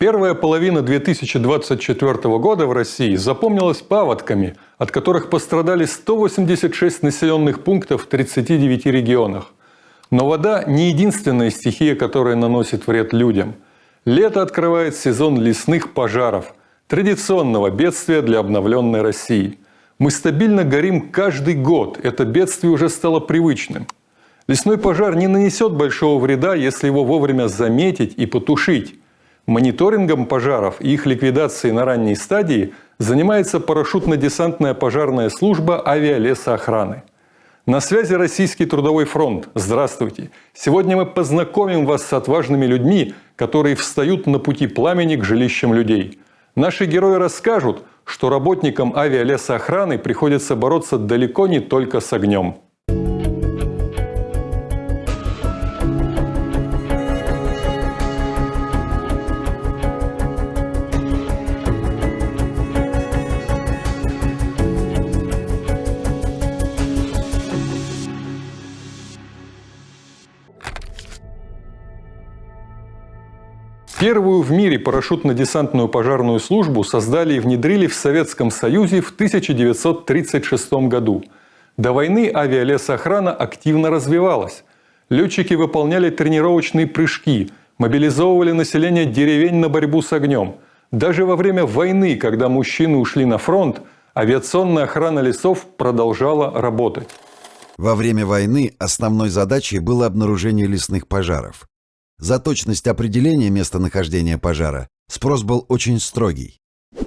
Первая половина 2024 года в России запомнилась паводками, от которых пострадали 186 населенных пунктов в 39 регионах. Но вода не единственная стихия, которая наносит вред людям. Лето открывает сезон лесных пожаров, традиционного бедствия для обновленной России. Мы стабильно горим каждый год, это бедствие уже стало привычным. Лесной пожар не нанесет большого вреда, если его вовремя заметить и потушить. Мониторингом пожаров и их ликвидацией на ранней стадии занимается парашютно-десантная пожарная служба авиалесоохраны. На связи Российский трудовой фронт. Здравствуйте! Сегодня мы познакомим вас с отважными людьми, которые встают на пути пламени к жилищам людей. Наши герои расскажут, что работникам авиалесоохраны приходится бороться далеко не только с огнем. Первую в мире парашютно-десантную пожарную службу создали и внедрили в Советском Союзе в 1936 году. До войны авиалесоохрана активно развивалась. Летчики выполняли тренировочные прыжки, мобилизовывали население деревень на борьбу с огнем. Даже во время войны, когда мужчины ушли на фронт, авиационная охрана лесов продолжала работать. Во время войны основной задачей было обнаружение лесных пожаров. За точность определения местонахождения пожара спрос был очень строгий.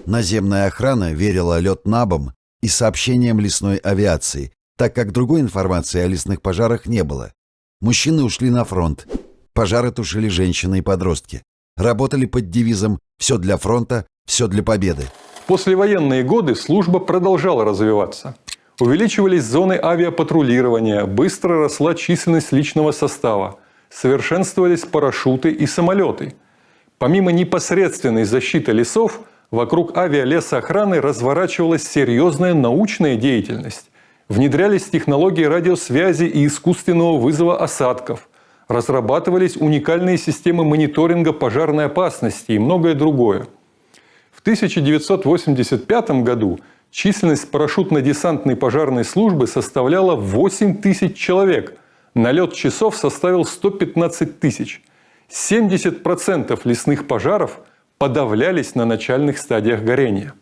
Наземная охрана верила летнабам и сообщениям лесной авиации, так как другой информации о лесных пожарах не было. Мужчины ушли на фронт, пожары тушили женщины и подростки. Работали под девизом «Все для фронта, все для победы». В послевоенные годы служба продолжала развиваться. Увеличивались зоны авиапатрулирования, быстро росла численность личного состава. Совершенствовались парашюты и самолеты. Помимо непосредственной защиты лесов, вокруг авиалесоохраны разворачивалась серьезная научная деятельность. Внедрялись технологии радиосвязи и искусственного вызова осадков. Разрабатывались уникальные системы мониторинга пожарной опасности и многое другое. В 1985 году численность парашютно-десантной пожарной службы составляла 8 тысяч человек. Налет часов составил 115 тысяч. 70% лесных пожаров подавлялись на начальных стадиях горения.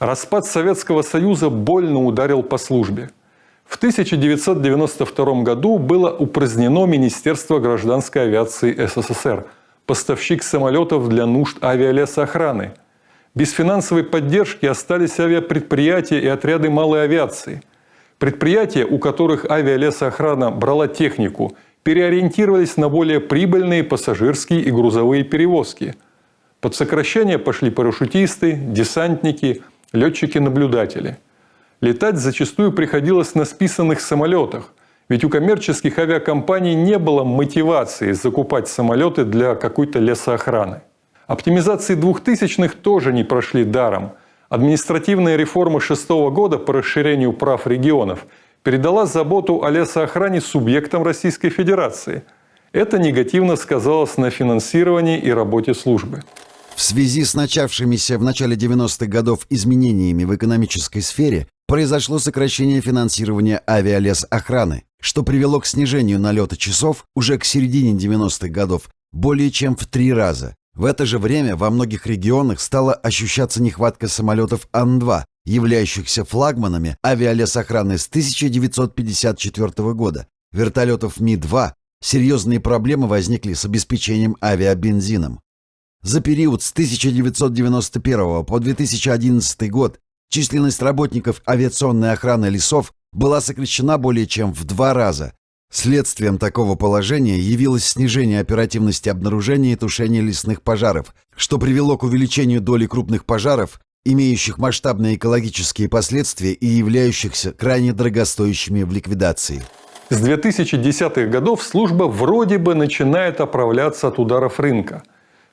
Распад Советского Союза больно ударил по службе. В 1992 году было упразднено Министерство гражданской авиации СССР, поставщик самолетов для нужд авиалесоохраны. Без финансовой поддержки остались авиапредприятия и отряды малой авиации. Предприятия, у которых авиалесоохрана брала технику, переориентировались на более прибыльные пассажирские и грузовые перевозки. Под сокращение пошли парашютисты, десантники, летчики-наблюдатели. Летать зачастую приходилось на списанных самолетах, ведь у коммерческих авиакомпаний не было мотивации закупать самолеты для какой-то лесоохраны. Оптимизации 2000-х тоже не прошли даром. Административная реформа 2006 года по расширению прав регионов передала заботу о лесоохране субъектам Российской Федерации. Это негативно сказалось на финансировании и работе службы. В связи с начавшимися в начале 90-х годов изменениями в экономической сфере произошло сокращение финансирования авиалесоохраны, что привело к снижению налета часов уже к середине 90-х годов более чем в 3 раза. В это же время во многих регионах стала ощущаться нехватка самолетов Ан-2, являющихся флагманами авиалесоохраны с 1954 года. Вертолетов Ми-2 серьезные проблемы возникли с обеспечением авиабензином. За период с 1991 по 2011 год численность работников авиационной охраны лесов была сокращена более чем в 2 раза. Следствием такого положения явилось снижение оперативности обнаружения и тушения лесных пожаров, что привело к увеличению доли крупных пожаров, имеющих масштабные экологические последствия и являющихся крайне дорогостоящими в ликвидации. С 2010-х годов служба вроде бы начинает оправляться от ударов рынка.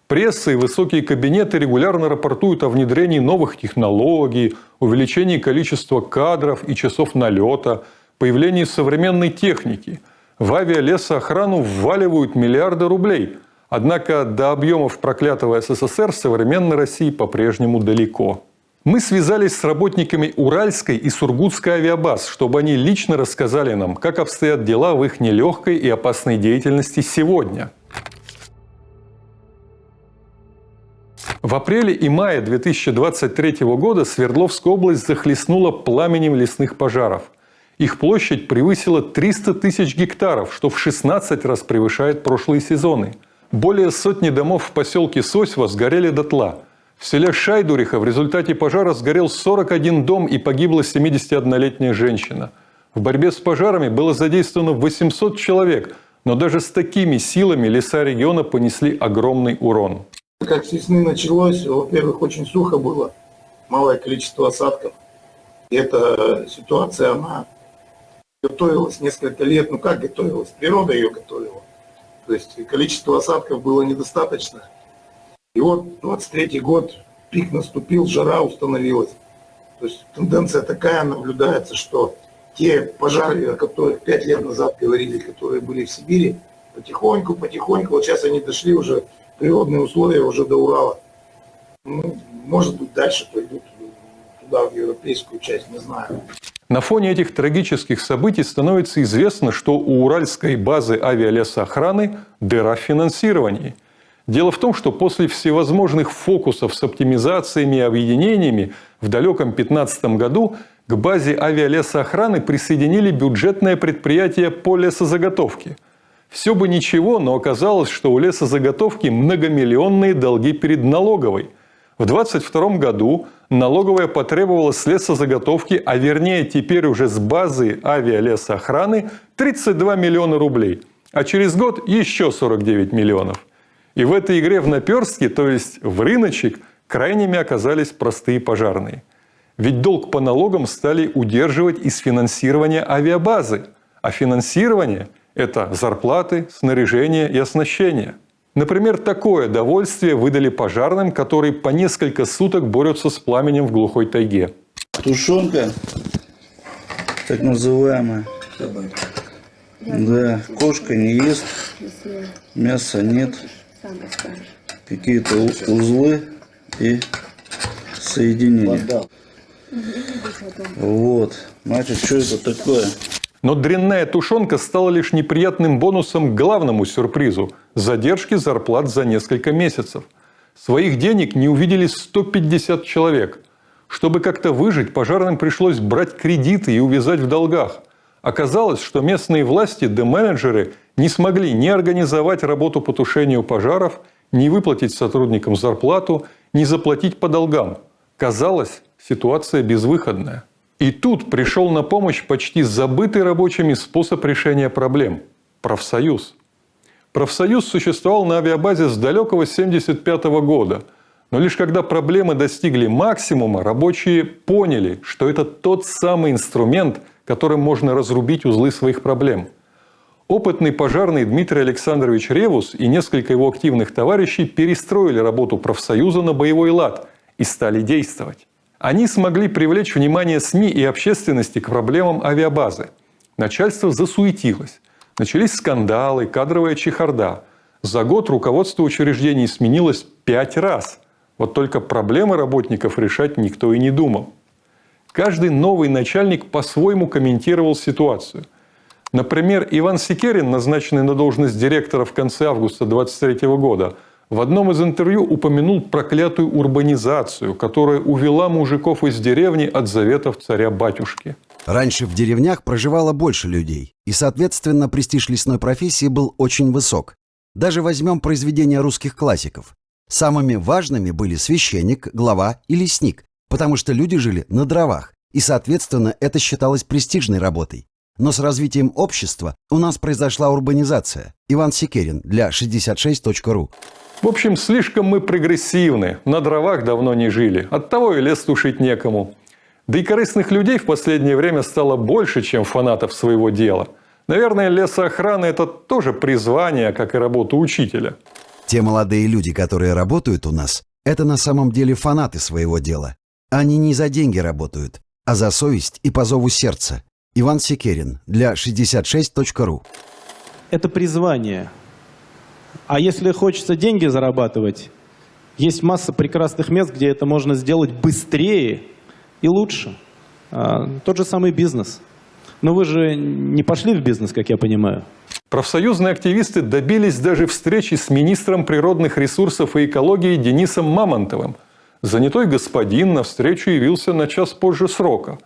Пресса и высокие кабинеты регулярно рапортуют о внедрении новых технологий, увеличении количества кадров и часов налета, появлении современной техники. В авиалесоохрану вваливают миллиарды рублей, Однако до объемов проклятого СССР современной России по-прежнему далеко. Мы связались с работниками Уральской и Сургутской авиабаз, чтобы они лично рассказали нам, как обстоят дела в их нелегкой и опасной деятельности сегодня. В апреле и мае 2023 года Свердловская область захлестнула пламенем лесных пожаров. Их площадь превысила 300 тысяч гектаров, что в 16 раз превышает прошлые сезоны. Более сотни домов в поселке Сосьва сгорели дотла. В селе Шайдуриха в результате пожара сгорел 41 дом и погибла 71-летняя женщина. В борьбе с пожарами было задействовано 800 человек, но даже с такими силами леса региона понесли огромный урон. Как с весны началось, во-первых, очень сухо было, малое количество осадков. И эта ситуация, она готовилась несколько лет. Ну как готовилась? Природа ее готовила. То есть количество осадков было недостаточно. И вот 23-й год, пик наступил, жара установилась. То есть тенденция такая наблюдается, что те пожары, о которых 5 лет назад говорили, которые были в Сибири, потихоньку, вот сейчас они дошли уже, природные условия уже до Урала. Ну, может быть, дальше пойдут туда, в европейскую часть, не знаю. На фоне этих трагических событий становится известно, что у Уральской базы авиалесоохраны дыра в финансировании. Дело в том, что после всевозможных фокусов с оптимизациями и объединениями в далеком 2015 году к базе авиалесоохраны присоединили бюджетное предприятие по лесозаготовке. Все бы ничего, но оказалось, что у лесозаготовки многомиллионные долги перед налоговой. В 2022 году налоговая потребовала с лесозаготовки, а вернее теперь уже с базы авиалесоохраны, 32 миллиона рублей, а через год еще 49 миллионов. И в этой игре в наперстки, то есть в рыночек, крайними оказались простые пожарные. Ведь долг по налогам стали удерживать из финансирования авиабазы. А финансирование – это зарплаты, снаряжение и оснащение. Например, такое довольствие выдали пожарным, которые по несколько суток борются с пламенем в глухой тайге. Тушенка, так называемая. Да, кошка не ест, мяса нет. Какие-то узлы и соединения. Вот. Значит, что это такое? Но дрянная тушенка стала лишь неприятным бонусом к главному сюрпризу – задержке зарплат за несколько месяцев. Своих денег не увидели 150 человек. Чтобы как-то выжить, пожарным пришлось брать кредиты и увязать в долгах. Оказалось, что местные власти да менеджеры не смогли ни организовать работу по тушению пожаров, ни выплатить сотрудникам зарплату, ни заплатить по долгам. Казалось, ситуация безвыходная. И тут пришел на помощь почти забытый рабочими способ решения проблем – профсоюз. Профсоюз существовал на авиабазе с далекого 1975 года. Но лишь когда проблемы достигли максимума, рабочие поняли, что это тот самый инструмент, которым можно разрубить узлы своих проблем. Опытный пожарный Дмитрий Александрович Ревус и несколько его активных товарищей перестроили работу профсоюза на боевой лад и стали действовать. Они смогли привлечь внимание СМИ и общественности к проблемам авиабазы. Начальство засуетилось. Начались скандалы, кадровая чехарда. За год руководство учреждений сменилось 5 раз. Вот только проблемы работников решать никто и не думал. Каждый новый начальник по-своему комментировал ситуацию. Например, Иван Секерин, назначенный на должность директора в конце августа 2023 года, в одном из интервью упомянул проклятую урбанизацию, которая увела мужиков из деревни от заветов царя-батюшки. Раньше в деревнях проживало больше людей, и, соответственно, престиж лесной профессии был очень высок. Даже возьмем произведения русских классиков. Самыми важными были священник, глава и лесник, потому что люди жили на дровах, и, соответственно, это считалось престижной работой. Но с развитием общества у нас произошла урбанизация. Иван Секерин для 66.ru. В общем, слишком мы прогрессивны, на дровах давно не жили, оттого и лес тушить некому. Да и корыстных людей в последнее время стало больше, чем фанатов своего дела. Наверное, лесоохрана – это тоже призвание, как и работа учителя. Те молодые люди, которые работают у нас, это на самом деле фанаты своего дела. Они не за деньги работают, а за совесть и по зову сердца. Иван Секерин для 66.ru. Это призвание. А если хочется деньги зарабатывать, есть масса прекрасных мест, где это можно сделать быстрее и лучше. Тот же самый бизнес. Но вы же не пошли в бизнес, как я понимаю. Профсоюзные активисты добились даже встречи с министром природных ресурсов и экологии Денисом Мамонтовым. Занятой господин на встречу явился на час позже срока.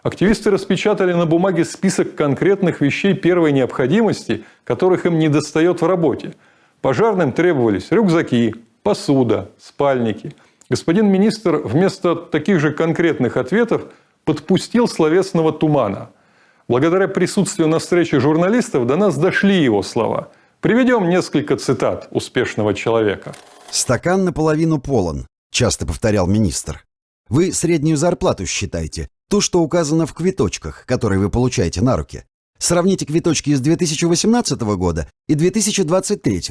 Активисты распечатали на бумаге список конкретных вещей первой необходимости, которых им недостает в работе. Пожарным требовались рюкзаки, посуда, спальники. Господин министр вместо таких же конкретных ответов подпустил словесного тумана. Благодаря присутствию на встрече журналистов до нас дошли его слова. Приведем несколько цитат успешного человека. «Стакан наполовину полон», – часто повторял министр. «Вы среднюю зарплату считайте, ту, что указано в квиточках, которые вы получаете на руки. Сравните квиточки из 2018 года и 2023.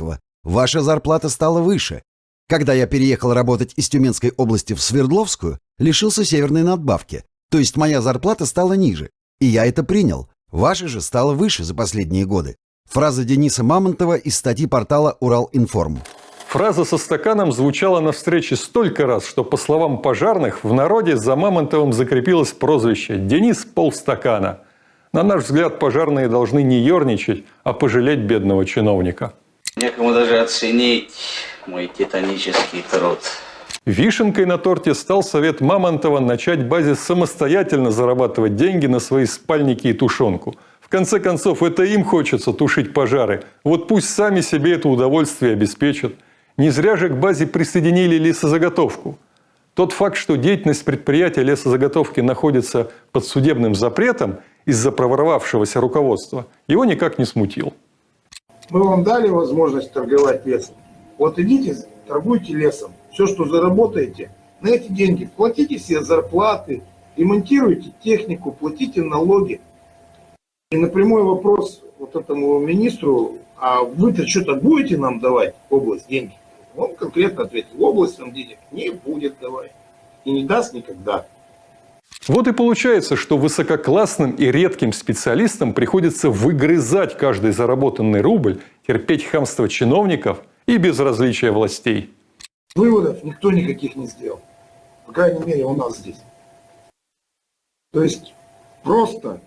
Ваша зарплата стала выше. Когда я переехал работать из Тюменской области в Свердловскую, лишился северной надбавки. То есть моя зарплата стала ниже. И я это принял. Ваша же стала выше за последние годы». Фраза Дениса Мамонтова из статьи портала «Уралинформ». Фраза со стаканом звучала на встрече столько раз, что, по словам пожарных, в народе за Мамонтовым закрепилось прозвище «Денис полстакана». На наш взгляд, пожарные должны не ерничать, а пожалеть бедного чиновника. Некому даже оценить мой титанический труд. Вишенкой на торте стал совет Мамонтова начать базе самостоятельно зарабатывать деньги на свои спальники и тушенку. В конце концов, это им хочется тушить пожары. Вот пусть сами себе это удовольствие обеспечат. Не зря же к базе присоединили лесозаготовку. Тот факт, что деятельность предприятия лесозаготовки находится под судебным запретом из-за проворовавшегося руководства, его никак не смутил. Мы вам дали возможность торговать лесом. Вот идите, торгуйте лесом. Все, что заработаете, на эти деньги платите себе зарплаты, ремонтируйте технику, платите налоги. И на прямой вопрос вот этому министру: а вы-то что-то будете нам давать в область деньги? Он конкретно ответил: в область нам денег не будет давать. И не даст никогда. Вот и получается, что высококлассным и редким специалистам приходится выгрызать каждый заработанный рубль, терпеть хамство чиновников и безразличие властей. Выводов никто никаких не сделал. По крайней мере, у нас здесь. То есть просто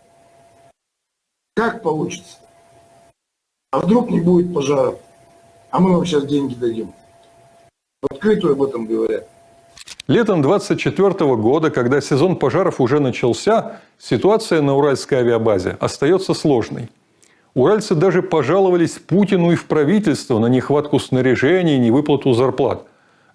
как получится? А вдруг не будет пожаров? А мы вам сейчас деньги дадим. В открытую об этом говорят. Летом 2024 года, когда сезон пожаров уже начался, ситуация на Уральской авиабазе остается сложной. Уральцы даже пожаловались Путину и в правительство на нехватку снаряжения и невыплату зарплат.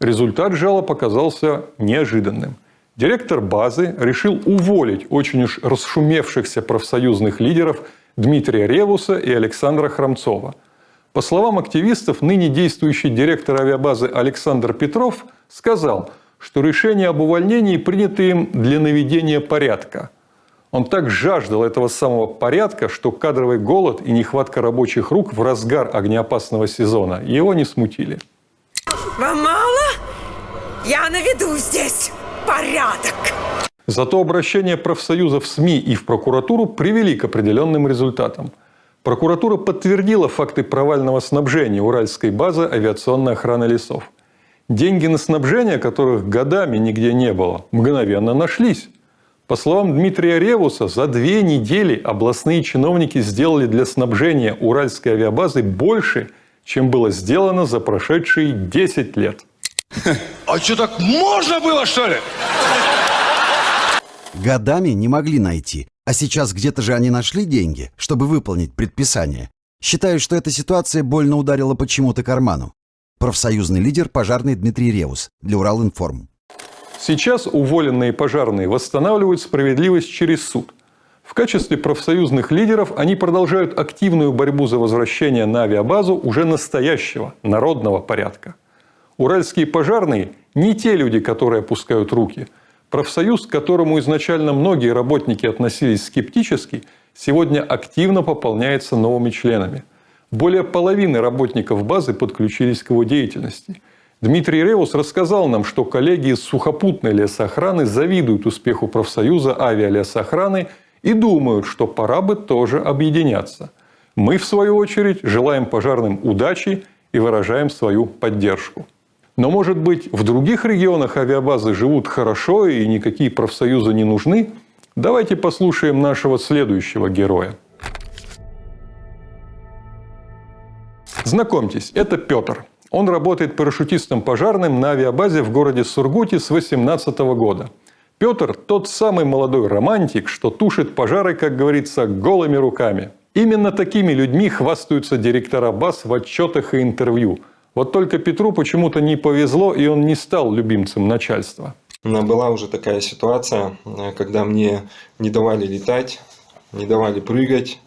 Результат жалоб оказался неожиданным. Директор базы решил уволить очень уж расшумевшихся профсоюзных лидеров Дмитрия Ревуса и Александра Хромцова. По словам активистов, ныне действующий директор авиабазы Александр Петров сказал, что решение об увольнении принято им для наведения порядка. Он так жаждал этого самого порядка, что кадровый голод и нехватка рабочих рук в разгар огнеопасного сезона его не смутили. Вам мало? Я наведу здесь порядок. Зато обращения профсоюзов в СМИ и в прокуратуру привели к определенным результатам. Прокуратура подтвердила факты провального снабжения Уральской базы авиационной охраны лесов. Деньги на снабжение, которых годами нигде не было, мгновенно нашлись. По словам Дмитрия Ревуса, за 2 недели областные чиновники сделали для снабжения Уральской авиабазы больше, чем было сделано за прошедшие 10 лет. А что, так можно было, что ли? Годами не могли найти, а сейчас где-то же они нашли деньги, чтобы выполнить предписание. Считаю, что эта ситуация больно ударила по чему-то карману. Профсоюзный лидер пожарный Дмитрий Ревус для Уралинформ. Сейчас уволенные пожарные восстанавливают справедливость через суд. В качестве профсоюзных лидеров они продолжают активную борьбу за возвращение на авиабазу уже настоящего, народного порядка. Уральские пожарные не те люди, которые опускают руки. Профсоюз, к которому изначально многие работники относились скептически, сегодня активно пополняется новыми членами. Более половины работников базы подключились к его деятельности. Дмитрий Ревус рассказал нам, что коллеги из сухопутной лесоохраны завидуют успеху профсоюза авиалесоохраны и думают, что пора бы тоже объединяться. Мы, в свою очередь, желаем пожарным удачи и выражаем свою поддержку. Но, может быть, в других регионах авиабазы живут хорошо и никакие профсоюзы не нужны? Давайте послушаем нашего следующего героя. Знакомьтесь, это Петр. Он работает парашютистом пожарным на авиабазе в городе Сургуте с 2018 года. Петр – тот самый молодой романтик, что тушит пожары, как говорится, голыми руками. Именно такими людьми хвастаются директора баз в отчетах и интервью. Вот только Петру почему-то не повезло, и он не стал любимцем начальства. Была уже такая ситуация, когда мне не давали летать, не давали прыгать,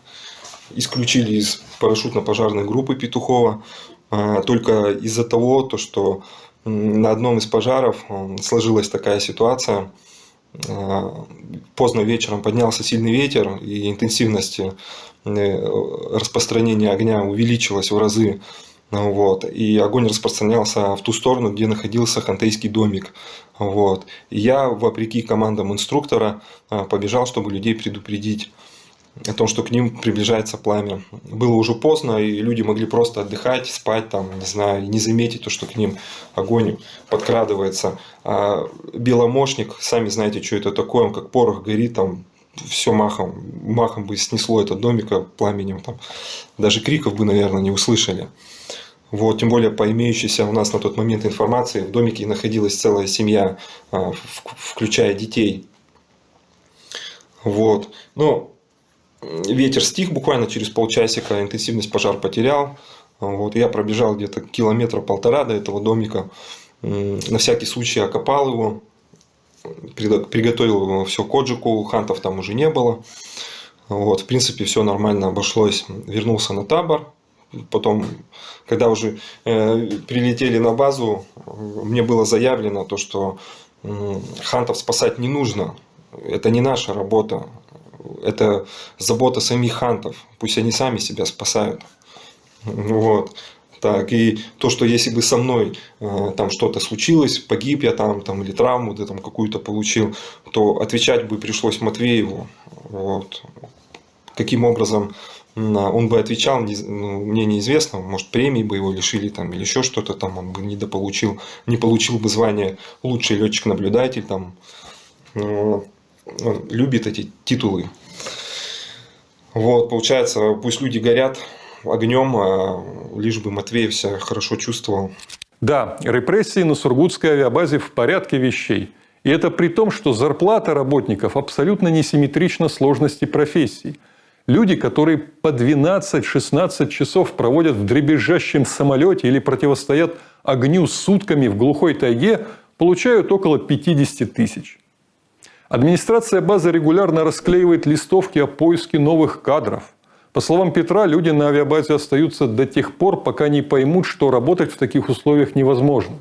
исключили из парашютно-пожарной группы Петухова только из-за того, что на одном из пожаров сложилась такая ситуация. Поздно вечером поднялся сильный ветер, и интенсивность распространения огня увеличилась в разы. И огонь распространялся в ту сторону, где находился хантейский домик. И я, вопреки командам инструктора, побежал, чтобы людей предупредить о том, что к ним приближается пламя. Было уже поздно, и люди могли просто отдыхать, спать, не заметить то, что к ним огонь подкрадывается. А беломошник, сами знаете, что это такое, он как порох горит, все махом бы снесло этот домик пламенем. Даже криков бы, наверное, не услышали. Тем более, по имеющейся у нас на тот момент информации, в домике находилась целая семья, включая детей. Ветер стих буквально через полчасика, интенсивность пожар потерял. Я пробежал где-то 1,5 километра до этого домика. На всякий случай окопал его, приготовил его все к отжигу, хантов там уже не было. В принципе, все нормально обошлось. Вернулся на табор. Потом, когда уже прилетели на базу, мне было заявлено то, что хантов спасать не нужно. Это не наша работа. Это забота самих хантов. Пусть они сами себя спасают. И то, что если бы со мной там что-то случилось, погиб я или травму какую-то получил, то отвечать бы пришлось Матвееву. Каким образом он бы отвечал, мне неизвестно. Может, премии бы его лишили или еще что-то он бы недополучил, не получил бы звание лучший летчик-наблюдатель. Он любит эти титулы. Получается, пусть люди горят огнем, лишь бы Матвеев себя хорошо чувствовал. Да, репрессии на Сургутской авиабазе в порядке вещей. И это при том, что зарплата работников абсолютно несимметрична сложности профессий. Люди, которые по 12-16 часов проводят в дребезжащем самолете или противостоят огню сутками в глухой тайге, получают около 50 тысяч. Администрация базы регулярно расклеивает листовки о поиске новых кадров. По словам Петра, люди на авиабазе остаются до тех пор, пока не поймут, что работать в таких условиях невозможно.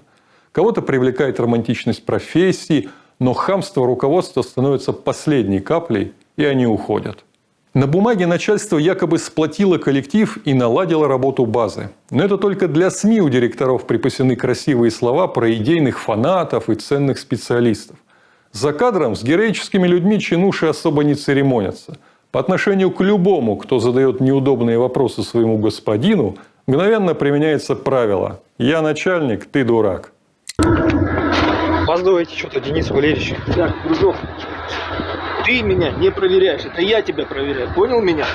Кого-то привлекает романтичность профессии, но хамство руководства становится последней каплей, и они уходят. На бумаге начальство якобы сплотило коллектив и наладило работу базы. Но это только для СМИ у директоров припасены красивые слова про идейных фанатов и ценных специалистов. За кадром с героическими людьми чинуши особо не церемонятся. По отношению к любому, кто задает неудобные вопросы своему господину, мгновенно применяется правило «Я начальник, ты дурак». Опаздываете что-то, Денис Валерьевич. Так, дружок, ты меня не проверяешь, это я тебя проверяю, понял меня?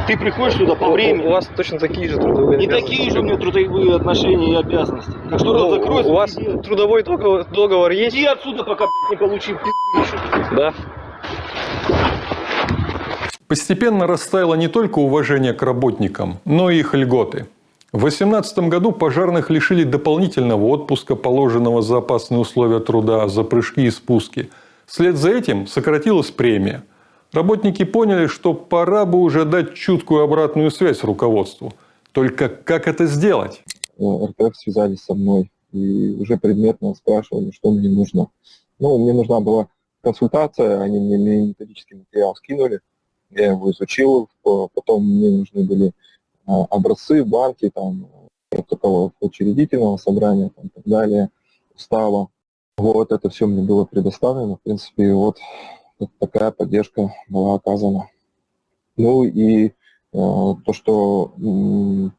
Ты приходишь сюда по времени. У вас точно такие же трудовые Не такие же у меня трудовые отношения и обязанности. Так что раз закройся. У вас трудовой договор есть? Иди отсюда, пока не получил пизду. Да. Постепенно растаяло не только уважение к работникам, но и их льготы. В 2018 году пожарных лишили дополнительного отпуска, положенного за опасные условия труда, за прыжки и спуски. Вслед за этим сократилась премия. Работники поняли, что пора бы уже дать чуткую обратную связь руководству. Только как это сделать? РТФ связались со мной и уже предметно спрашивали, что мне нужно. Мне нужна была консультация, они мне методический материал скинули, я его изучил, потом мне нужны были образцы, банки, протоколов учредительного собрания и так далее, устава. Это все мне было предоставлено. В принципе, такая поддержка была оказана. И то, что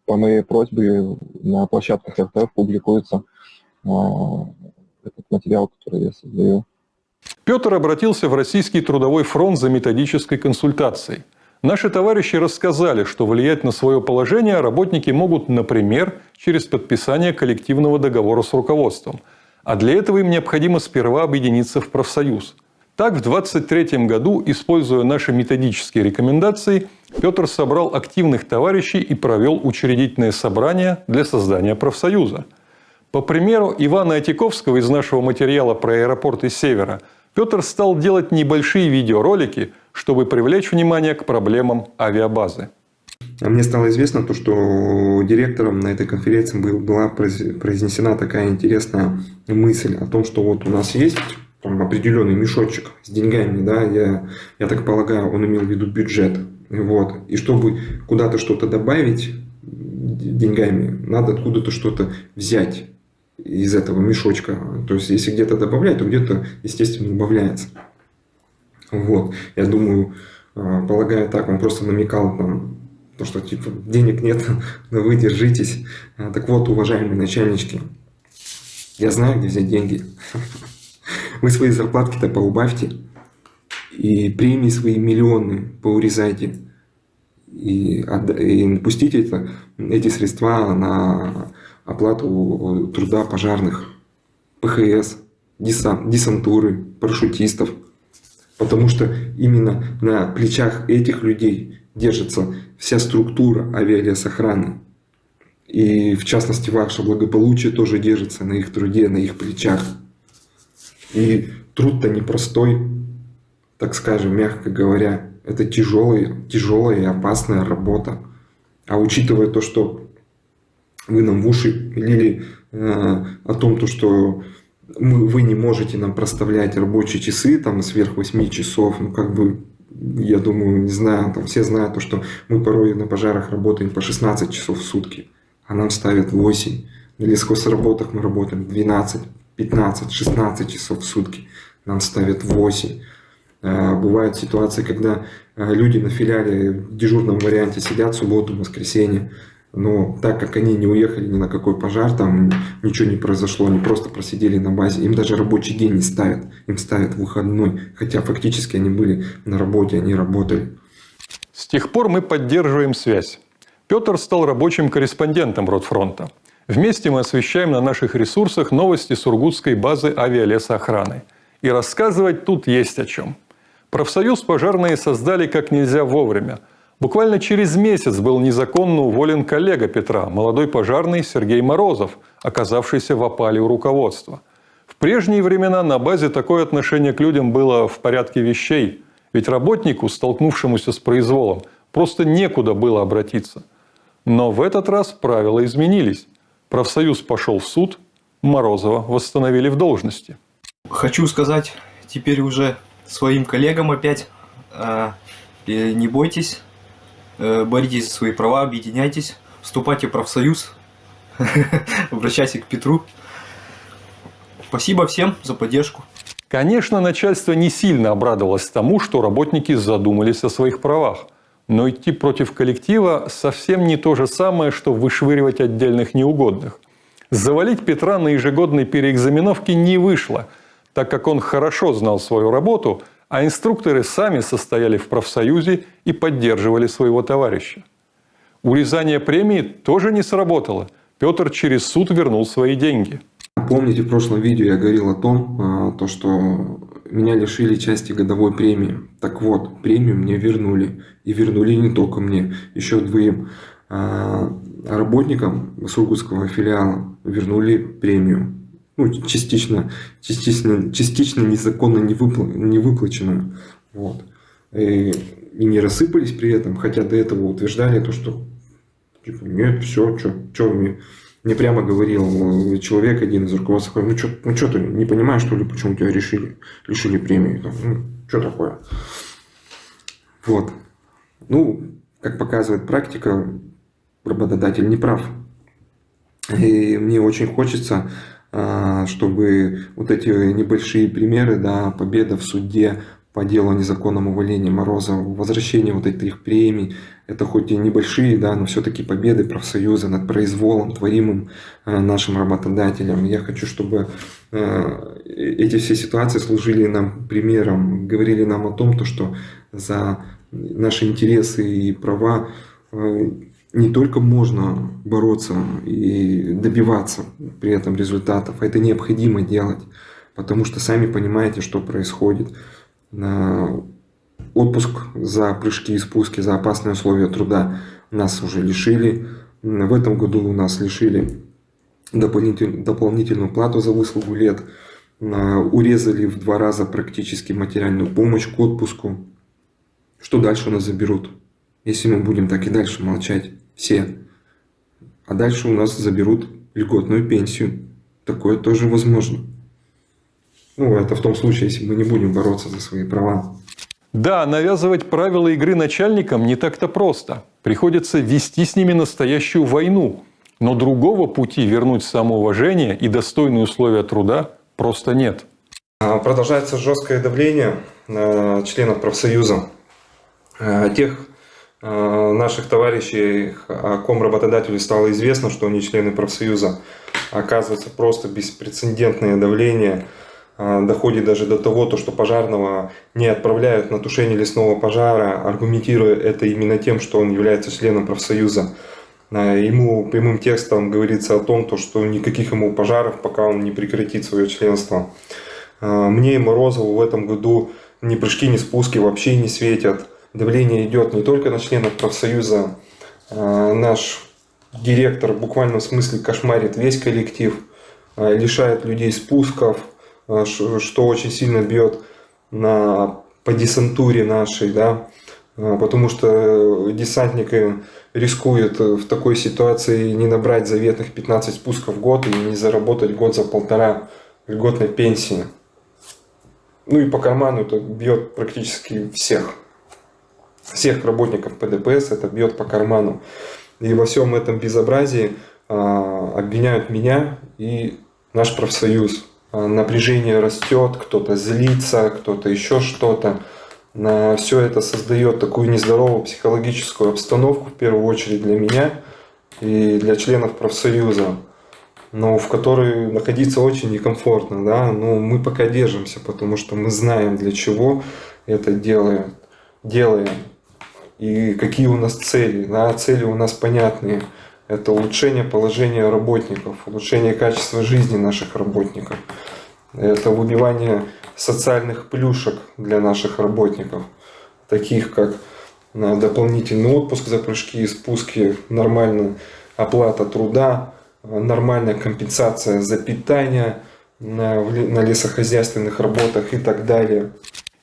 по моей просьбе на площадках РТФ публикуется этот материал, который я создаю. Петр обратился в Российский трудовой фронт за методической консультацией. Наши товарищи рассказали, что влиять на свое положение работники могут, например, через подписание коллективного договора с руководством. А для этого им необходимо сперва объединиться в профсоюз. Так, в 2023 году, используя наши методические рекомендации, Петр собрал активных товарищей и провел учредительное собрание для создания профсоюза. По примеру Ивана Отяковского из нашего материала про аэропорты Севера, Петр стал делать небольшие видеоролики, чтобы привлечь внимание к проблемам авиабазы. Мне стало известно то, что директором на этой конференции была произнесена такая интересная мысль о том, что вот у нас есть там определенный мешочек с деньгами, да, я так полагаю, он имел в виду бюджет. Вот. И чтобы куда-то что-то добавить деньгами, надо откуда-то что-то взять из этого мешочка. То есть, если где-то добавлять, то где-то, естественно, убавляется. Вот. Я думаю, полагаю так, он просто намекал там, то, что типа денег нет, но вы держитесь. Так вот, уважаемые начальнички, я знаю, где взять деньги. Вы свои зарплатки-то поубавьте. И премии свои миллионы поурезайте. И пустите эти средства на оплату труда пожарных, ПХС, десантуры, парашютистов. Потому что именно на плечах этих людей держится вся структура авиалесохраны. И в частности ваше благополучие тоже держится на их труде, на их плечах. И труд-то непростой, так скажем, мягко говоря. Это тяжелая и опасная работа. А учитывая то, что вы нам в уши лили о том, что вы не можете нам проставлять рабочие часы там сверх 8 часов, ну как бы, я думаю, не знаю, там все знают то, что мы порой на пожарах работаем по 16 часов в сутки, а нам ставят 8. На лесхозработах мы работаем 12, 15, 16 часов в сутки, нам ставят 8. Бывают ситуации, когда люди на филиале в дежурном варианте сидят в субботу, воскресенье, но так как они не уехали ни на какой пожар, там ничего не произошло, они просто просидели на базе, им даже рабочий день не ставят, им ставят выходной, хотя фактически они были на работе, они работали. С тех пор мы поддерживаем связь. Петр стал рабочим корреспондентом Ротфронта. Вместе мы освещаем на наших ресурсах новости Сургутской базы авиалесоохраны. И рассказывать тут есть о чем. Профсоюз пожарные создали как нельзя вовремя. Буквально через месяц был незаконно уволен коллега Петра, молодой пожарный Сергей Морозов, оказавшийся в опале у руководства. В прежние времена на базе такое отношение к людям было в порядке вещей, ведь работнику, столкнувшемуся с произволом, просто некуда было обратиться. Но в этот раз правила изменились. Профсоюз пошел в суд, Морозова восстановили в должности. Хочу сказать теперь уже своим коллегам опять, не бойтесь, боритесь за свои права, объединяйтесь, вступайте в профсоюз, обращайтесь к Петру. Спасибо всем за поддержку. Конечно, начальство не сильно обрадовалось тому, что работники задумались о своих правах. Но идти против коллектива совсем не то же самое, что вышвыривать отдельных неугодных. Завалить Петра на ежегодной переэкзаменовке не вышло, так как он хорошо знал свою работу, а инструкторы сами состояли в профсоюзе и поддерживали своего товарища. Урезание премии тоже не сработало. Петр через суд вернул свои деньги. Помните, в прошлом видео я говорил о том, что меня лишили части годовой премии. Так вот, премию мне вернули. И вернули не только мне, еще двоим работникам сургутского филиала вернули премию. Ну, частично незаконно не выплаченную. Вот. И не рассыпались при этом, хотя до этого утверждали то, что типа, нет, все, что мне прямо говорил человек один из руководства, ну что ты не понимаешь, что ли, почему тебя лишили премии? Ну, что такое? Вот. Ну, как показывает практика, работодатель не прав. И мне очень хочется, чтобы вот эти небольшие примеры, да, победа в суде по делу о незаконном увольнении Морозова, возвращение вот этих премий, это хоть и небольшие, да, но все-таки победы профсоюза над произволом, творимым нашим работодателям. Я хочу, чтобы эти все ситуации служили нам примером, говорили нам о том, что за наши интересы и права не только можно бороться и добиваться при этом результатов, а это необходимо делать, потому что сами понимаете, что происходит. Отпуск за прыжки и спуски, за опасные условия труда нас уже лишили. В этом году у нас лишили дополнительную плату за выслугу лет, урезали в 2 раза практически материальную помощь к отпуску. Что дальше у нас заберут, если мы будем так и дальше молчать все? А дальше у нас заберут льготную пенсию. Такое тоже возможно. Это в том случае, если мы не будем бороться за свои права. Да, навязывать правила игры начальникам не так-то просто. Приходится вести с ними настоящую войну. Но другого пути вернуть самоуважение и достойные условия труда просто нет. Продолжается жесткое давление на членов профсоюза. Тех наших товарищей, о ком работодателю стало известно, что они члены профсоюза, оказывается просто беспрецедентное давление. Доходит даже до того, что пожарного не отправляют на тушение лесного пожара, аргументируя это именно тем, что он является членом профсоюза. Ему прямым текстом говорится о том, что никаких ему пожаров, пока он не прекратит свое членство. Мне и Морозову в этом году ни прыжки, ни спуски вообще не светят. Давление идет не только на членов профсоюза. Наш директор в буквальном смысле кошмарит весь коллектив, лишает людей спусков, что очень сильно бьет по десантуре нашей, да, потому что десантник рискует в такой ситуации не набрать заветных 15 спусков в год и не заработать год за 1,5 льготной пенсии. И по карману это бьет практически всех работников ПДПС, это бьет по карману. И во всем этом безобразии обвиняют меня и наш профсоюз. Напряжение растет, кто-то злится, кто-то еще что-то. Все это создает такую нездоровую психологическую обстановку, в первую очередь для меня и для членов профсоюза, но в которой находиться очень некомфортно. Да? Но мы пока держимся, потому что мы знаем, для чего это делаем и какие у нас цели. Да? Цели у нас понятные. Это улучшение положения работников, улучшение качества жизни наших работников. Это выбивание социальных плюшек для наших работников, таких как дополнительный отпуск за прыжки и спуски, нормальная оплата труда, нормальная компенсация за питание на лесохозяйственных работах и так далее.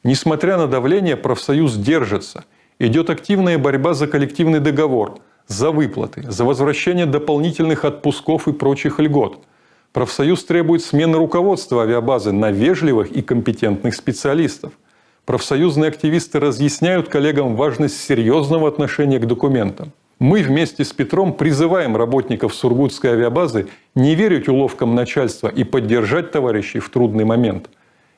Несмотря на давление, профсоюз держится. Идет активная борьба за коллективный договор, за выплаты, за возвращение дополнительных отпусков и прочих льгот. Профсоюз требует смены руководства авиабазы на вежливых и компетентных специалистов. Профсоюзные активисты разъясняют коллегам важность серьезного отношения к документам. Мы вместе с Петром призываем работников Сургутской авиабазы не верить уловкам начальства и поддержать товарищей в трудный момент.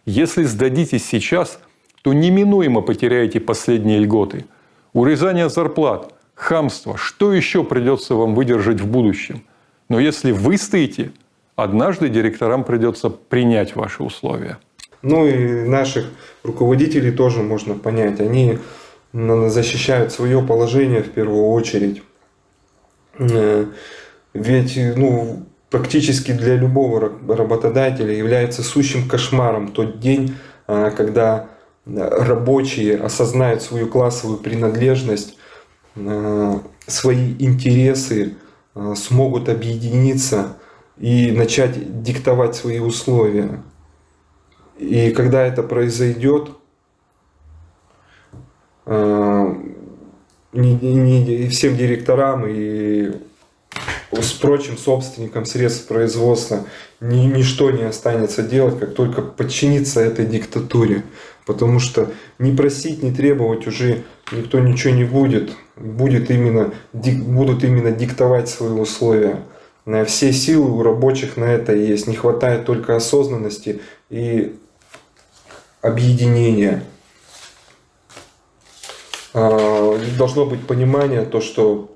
Если сдадитесь сейчас, то неминуемо потеряете последние льготы. Урезание зарплат, хамство, что еще придется вам выдержать в будущем? Но если выстоите, однажды директорам придется принять ваши условия. И наших руководителей тоже можно понять. Они защищают свое положение в первую очередь. Ведь практически для любого работодателя является сущим кошмаром тот день, когда рабочие осознают свою классовую принадлежность, свои интересы, смогут объединиться и начать диктовать свои условия. И когда это произойдет, и всем директорам и с прочим собственникам средств производства ничто не останется делать, как только подчиниться этой диктатуре. Потому что не просить, не требовать уже никто ничего не будет. Будут именно диктовать свои условия. Все силы у рабочих на это есть. Не хватает только осознанности и объединения. должно быть понимание, то, что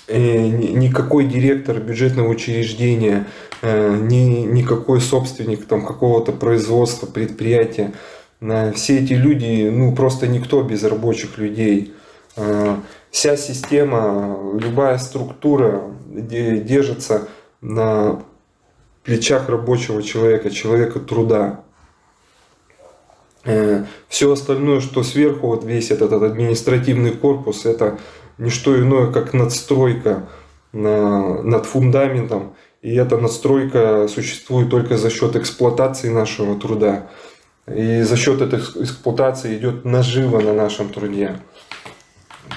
никакой директор бюджетного учреждения, никакой собственник там, какого-то производства, предприятия, все эти люди, ну просто никто без рабочих людей. Вся система, любая структура держится на плечах рабочего человека, человека труда. Все остальное, что сверху, вот весь этот административный корпус, это не что иное, как надстройка над фундаментом. И эта надстройка существует только за счет эксплуатации нашего труда. И за счет этой эксплуатации идет нажива на нашем труде.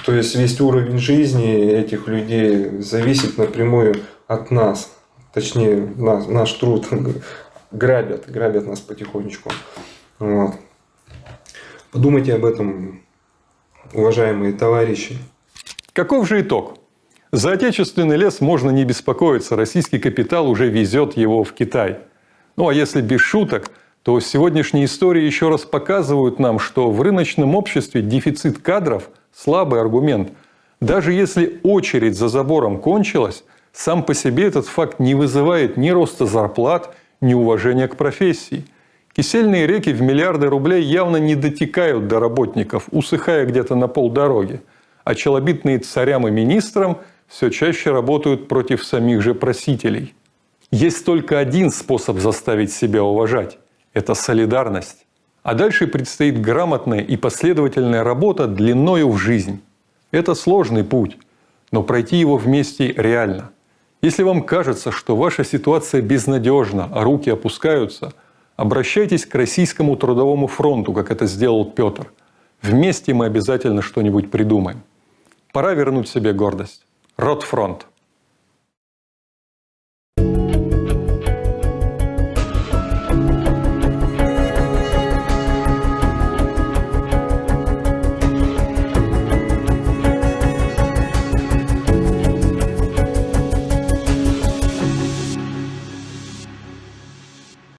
То есть весь уровень жизни этих людей зависит напрямую от нас. Точнее, наш труд грабят нас потихонечку. Вот. Подумайте об этом, уважаемые товарищи. Каков же итог? За отечественный лес можно не беспокоиться, российский капитал уже везет его в Китай. Ну а если без шуток, то сегодняшние истории еще раз показывают нам, что в рыночном обществе дефицит кадров – слабый аргумент. Даже если очередь за забором кончилась, сам по себе этот факт не вызывает ни роста зарплат, ни уважения к профессии. Кисельные реки в миллиарды рублей явно не дотекают до работников, усыхая где-то на полдороги. А челобитные царям и министрам все чаще работают против самих же просителей. Есть только один способ заставить себя уважать – это солидарность. А дальше предстоит грамотная и последовательная работа длиною в жизнь. Это сложный путь, но пройти его вместе реально. Если вам кажется, что ваша ситуация безнадежна, а руки опускаются, обращайтесь к Российскому трудовому фронту, как это сделал Петр. Вместе мы обязательно что-нибудь придумаем. Пора вернуть себе гордость. Ротфронт.